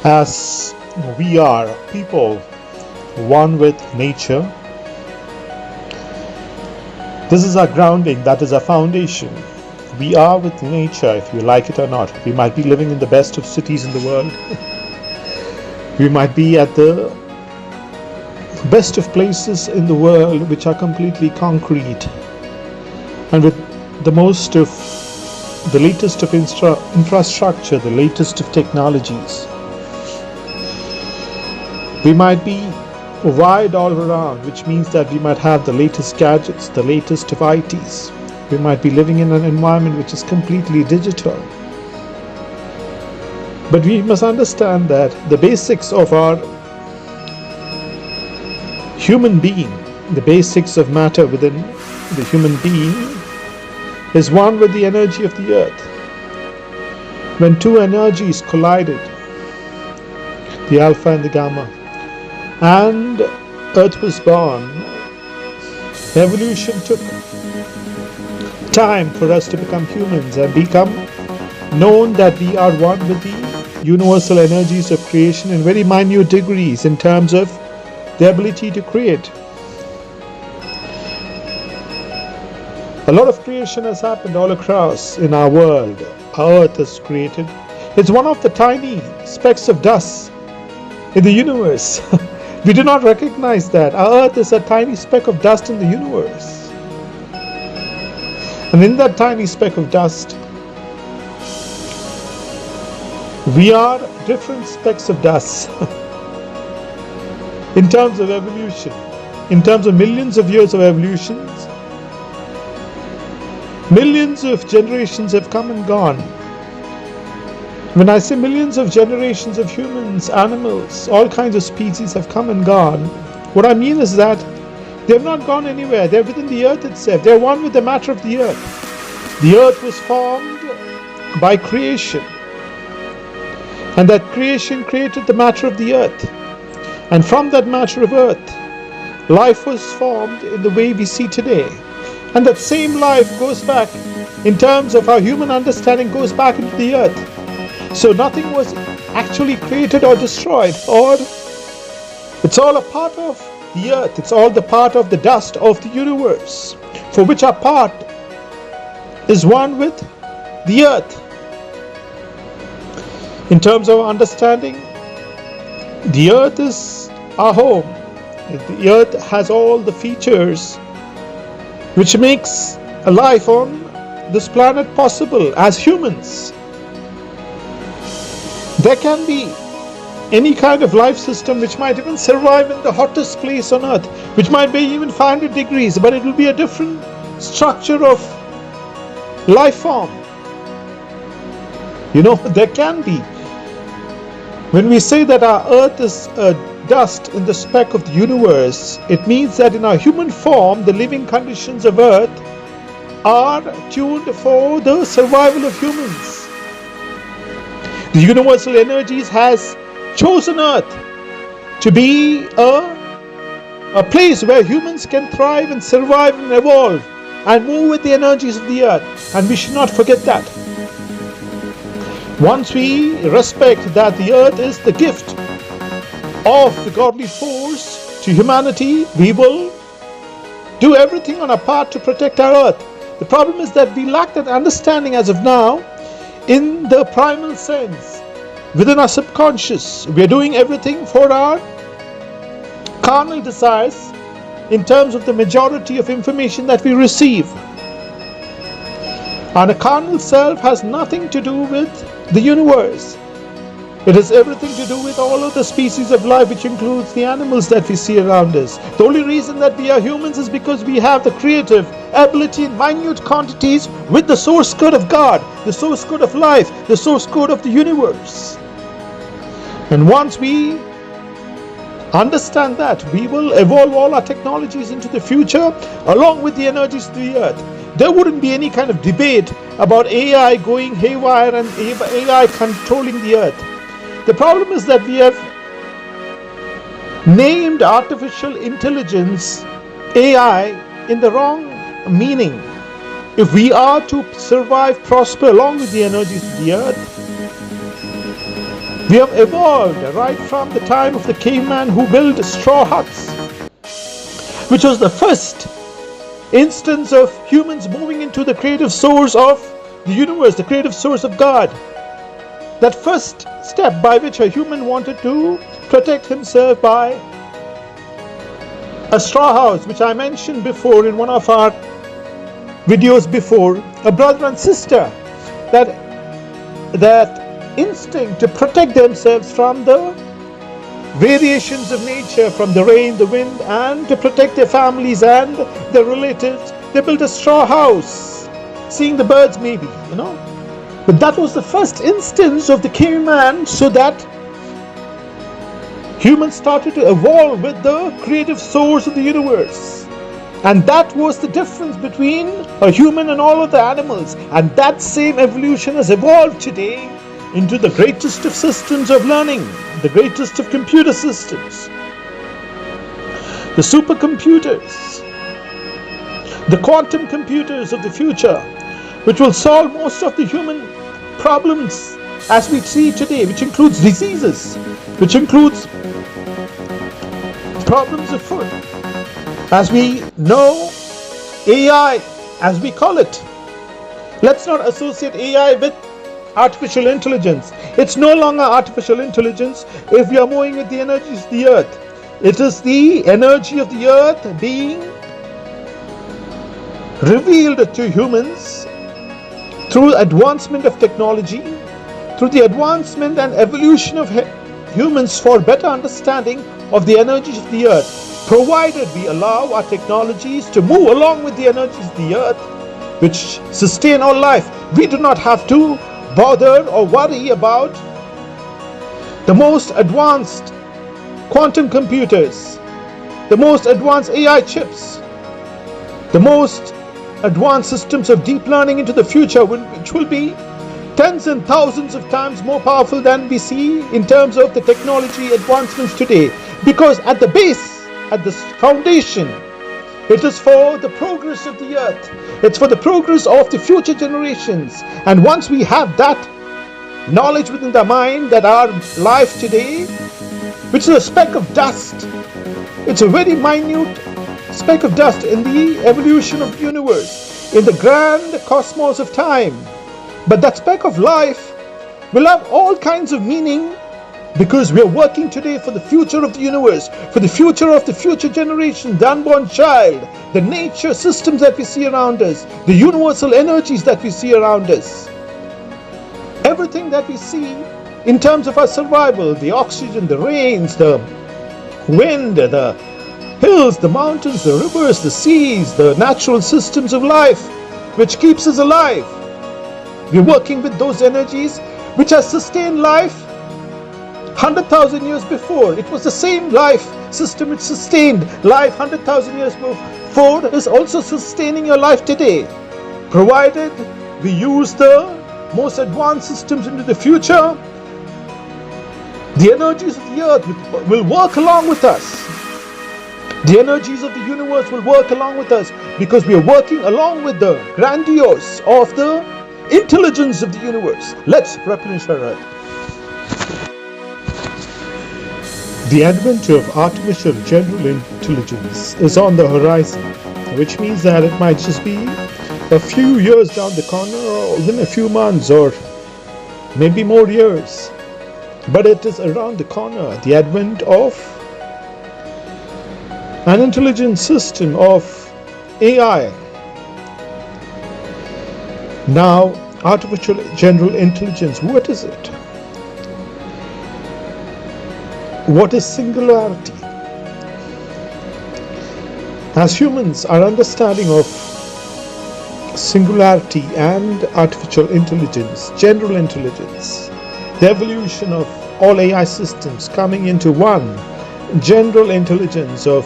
As we are people one with nature, this is our grounding, that is our foundation. We are with nature, if you like it or not. We might be living in the best of cities in the world. We might be at the best of places in the world which are completely concrete and with the most of the latest of infrastructure, the latest of technologies. We might be wired all around, which means that we might have the latest gadgets, the latest of ITs. We might be living in an environment which is completely digital. But we must understand that the basics of our human being, the basics of matter within the human being, is one with the energy of the earth. When two energies collided, the alpha and the gamma, and earth was born, evolution took time for us to become humans and become known that we are one with the universal energies of creation in very minute degrees in terms of the ability to create. A lot of creation has happened all across in our world. Our earth is created. It's one of the tiny specks of dust in the universe. We do not recognize that. Our earth is a tiny speck of dust in the universe. And in that tiny speck of dust, we are different specks of dust. In terms of evolution, in terms of millions of years of evolutions, millions of generations have come and gone. When I say millions of generations of humans, animals, all kinds of species have come and gone, what I mean is that they have not gone anywhere. They're within the earth itself. They're one with the matter of the earth. The earth was formed by creation, and that creation created the matter of the earth. And from that matter of earth, life was formed in the way we see today. And that same life goes back, in terms of our human understanding, goes back into the earth. So nothing was actually created or destroyed, or it's all a part of the earth. It's all the part of the dust of the universe, for which our part is one with the earth. In terms of understanding, the earth is our home. The earth has all the features which makes a life on this planet possible as humans. There can be any kind of life system which might even survive in the hottest place on earth, which might be even 500 degrees, but it will be a different structure of life form. There can be. When we say that our earth is a dust in the speck of the universe, it means that in our human form, the living conditions of earth are tuned for the survival of humans. The universal energies has chosen earth to be a place where humans can thrive and survive and evolve and move with the energies of the earth. And we should not forget that. Once we respect that the earth is the gift of the godly force to humanity, we will do everything on our part to protect our earth. The problem is that we lack that understanding as of now. In the primal sense, within our subconscious, we are doing everything for our carnal desires in terms of the majority of information that we receive. And a carnal self has nothing to do with the universe. It has everything to do with all of the species of life, which includes the animals that we see around us. The only reason that we are humans is because we have the creative ability in minute quantities with the source code of God, the source code of life, the source code of the universe. And once we understand that, we will evolve all our technologies into the future along with the energies of the earth. There wouldn't be any kind of debate about AI going haywire and AI controlling the earth. The problem is that we have named artificial intelligence AI in the wrong meaning. If we are to survive, prosper along with the energies of the earth, We have evolved right from the time of the caveman who built straw huts, which was the first instance of humans moving into the creative source of the universe, the creative source of God. That first step by which a human wanted to protect himself by a straw house, which I mentioned before in one of our videos before, a brother and sister, that instinct to protect themselves from the variations of nature, from the rain, the wind, and to protect their families and their relatives. They built a straw house, seeing the birds maybe, But that was the first instance of the caveman, so that humans started to evolve with the creative source of the universe. And that was the difference between a human and all of the animals. And that same evolution has evolved today into the greatest of systems of learning, the greatest of computer systems, the supercomputers, the quantum computers of the future, which will solve most of the human problems as we see today, which includes diseases, which includes problems of food. As we know, AI, as we call it, let's not associate AI with artificial intelligence. It's no longer artificial intelligence if we are moving with the energies of the earth. It is the energy of the earth being revealed to humans through advancement of technology, through the advancement and evolution of humans for better understanding of the energies of the earth, provided we allow our technologies to move along with the energies of the earth, which sustain our life. We do not have to bother or worry about the most advanced quantum computers, the most advanced AI chips, the most advanced systems of deep learning into the future, which will be tens and thousands of times more powerful than we see in terms of the technology advancements today. Because at the base, at the foundation, it is for the progress of the earth. It's for the progress of the future generations. And once we have that knowledge within the mind, that our life today, which is a speck of dust, it's a very minute speck of dust in the evolution of the universe, in the grand cosmos of time. But that speck of life will have all kinds of meaning, because we are working today for the future of the universe, for the future of the future generation, the unborn child, the nature systems that we see around us, the universal energies that we see around us. Everything that we see in terms of our survival, the oxygen, the rains, the wind, the hills, the mountains, the rivers, the seas, the natural systems of life, which keeps us alive. We're working with those energies which has sustained life 100,000 years before. It was the same life system which sustained life 100,000 years before is also sustaining your life today, provided we use the most advanced systems into the future. The energies of the earth will work along with us. The energies of the universe will work along with us, because we are working along with the grandiose of the intelligence of the universe. Let's replenish our earth. The advent of artificial general intelligence is on the horizon, which means that it might just be a few years down the corner, or even a few months, or maybe more years. But it is around the corner, the advent of an intelligent system of AI. Now, artificial general intelligence, what is it? What is singularity? As humans, our understanding of singularity and artificial intelligence, general intelligence, the evolution of all AI systems coming into one general intelligence, of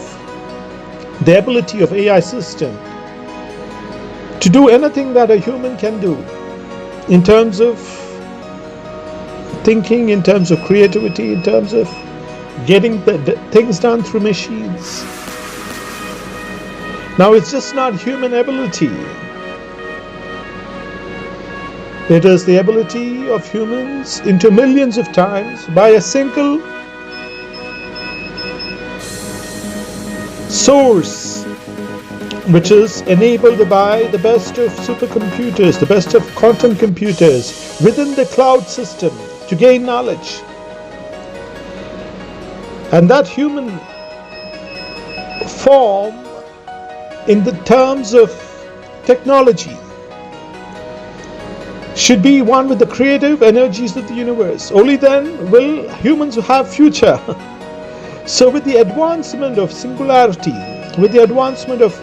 the ability of AI system to do anything that a human can do in terms of thinking, in terms of creativity, in terms of getting things done through machines. Now, it's just not human ability. It is the ability of humans into millions of times by a single source, which is enabled by the best of supercomputers, the best of quantum computers within the cloud system to gain knowledge. And that human form, in the terms of technology, should be one with the creative energies of the universe. Only then will humans have future. So with the advancement of singularity, with the advancement of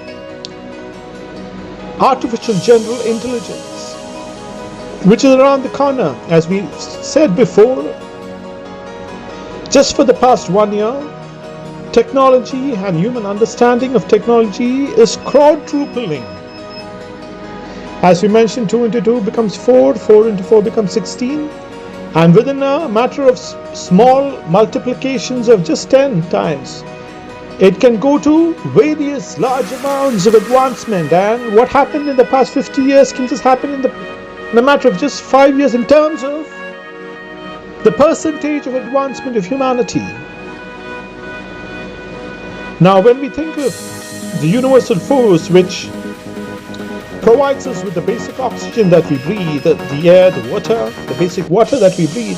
artificial general intelligence, which is around the corner, as we said before, just for the past 1 year, technology and human understanding of technology is quadrupling. As we mentioned, 2 into 2 becomes 4, 4 into 4 becomes 16, and within a matter of small multiplications of just 10 times, it can go to various large amounts of advancement. And what happened in the past 50 years can just happen in a matter of just 5 years in terms of the percentage of advancement of humanity. Now, when we think of the universal force which provides us with the basic oxygen that we breathe, the air, the water, the basic water that we breathe.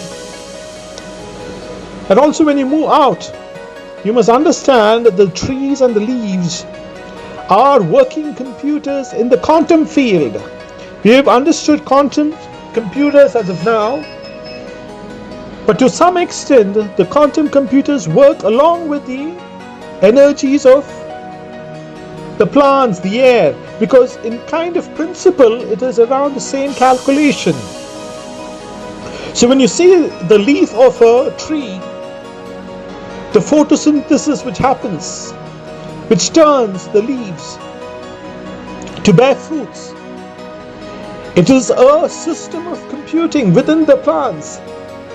And also when you move out, you must understand that the trees and the leaves are working computers in the quantum field. We have understood quantum computers as of now, but to some extent the quantum computers work along with the energies of the plants, the air, because in kind of principle it is around the same calculation. So when you see the leaf of a tree, the photosynthesis which happens, which turns the leaves to bear fruits, it is a system of computing within the plants.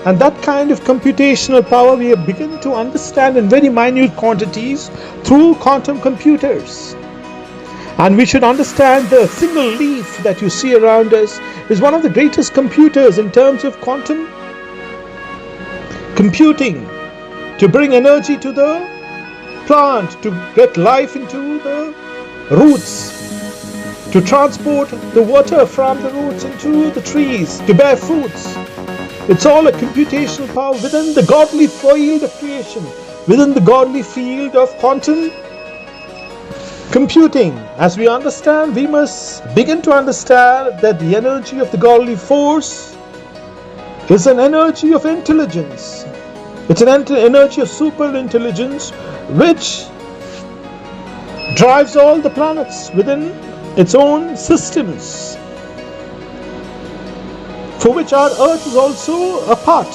And that kind of computational power we have begun to understand in very minute quantities through quantum computers. And we should understand the single leaf that you see around us is one of the greatest computers in terms of quantum computing, to bring energy to the plant, to get life into the roots, to transport the water from the roots into the trees, to bear fruits. It's all a computational power within the godly field of creation, within the godly field of quantum computing. As we understand, we must begin to understand that the energy of the godly force is an energy of intelligence. It's an energy of super intelligence which drives all the planets within its own systems, for which our Earth is also a part.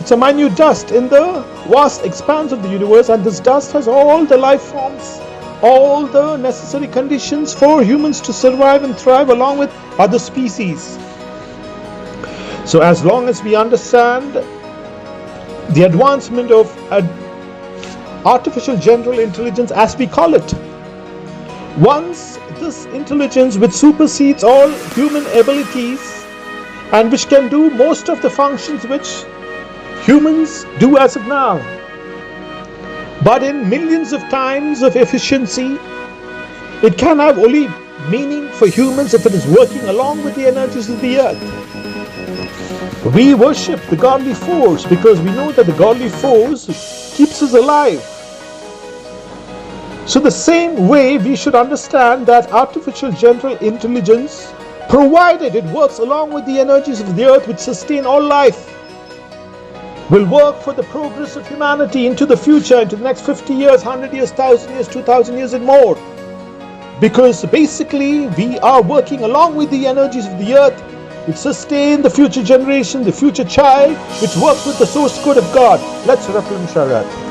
It's a minute dust in the vast expanse of the universe, and this dust has all the life forms, all the necessary conditions for humans to survive and thrive along with other species. So as long as we understand the advancement of artificial general intelligence, as we call it, once this intelligence which supersedes all human abilities and which can do most of the functions which humans do as of now, but in millions of times of efficiency, it can have only meaning for humans if it is working along with the energies of the earth. We worship the godly force because we know that the godly force keeps us alive. So the same way we should understand that artificial general intelligence, provided it works along with the energies of the earth which sustain all life, will work for the progress of humanity into the future, into the next 50 years, 100 years, 1,000 years, 2,000 years and more. Because basically we are working along with the energies of the earth which sustain the future generation, the future child, which works with the source code of God. Let's replenish our earth.